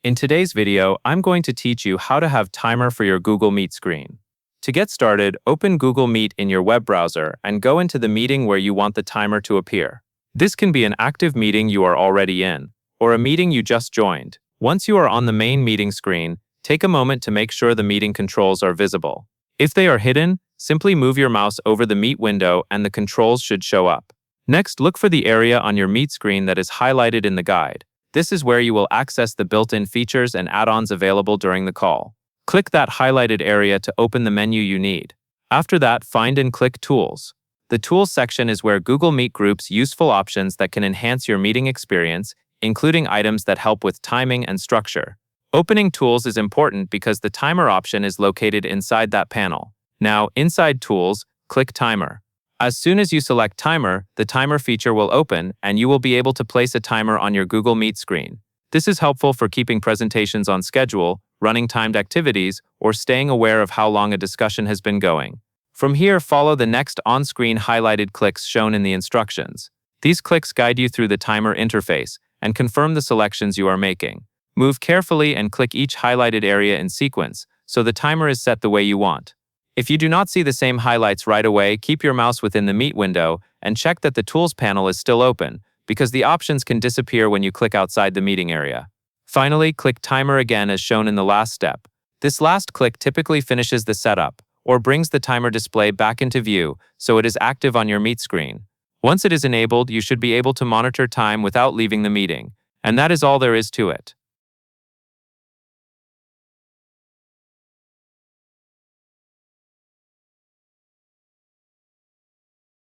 In today's video, I'm going to teach you how to have timer for your Google Meet screen. To get started, open Google Meet in your web browser and go into the meeting where you want the timer to appear. This can be an active meeting you are already in, or a meeting you just joined. Once you are on the main meeting screen, take a moment to make sure the meeting controls are visible. If they are hidden, simply move your mouse over the Meet window and the controls should show up. Next, look for the area on your Meet screen that is highlighted in the guide. This is where you will access the built-in features and add-ons available during the call. Click that highlighted area to open the menu you need. After that, find and click Tools. The Tools section is where Google Meet groups useful options that can enhance your meeting experience, including items that help with timing and structure. Opening Tools is important because the timer option is located inside that panel. Now, inside Tools, click Timer. As soon as you select Timer, the timer feature will open and you will be able to place a timer on your Google Meet screen. This is helpful for keeping presentations on schedule, running timed activities, or staying aware of how long a discussion has been going. From here, follow the next on-screen highlighted clicks shown in the instructions. These clicks guide you through the timer interface and confirm the selections you are making. Move carefully and click each highlighted area in sequence, so the timer is set the way you want. If you do not see the same highlights right away, keep your mouse within the Meet window and check that the Tools panel is still open, because the options can disappear when you click outside the meeting area. Finally, click Timer again as shown in the last step. This last click typically finishes the setup, or brings the timer display back into view so it is active on your Meet screen. Once it is enabled, you should be able to monitor time without leaving the meeting, and that is all there is to it.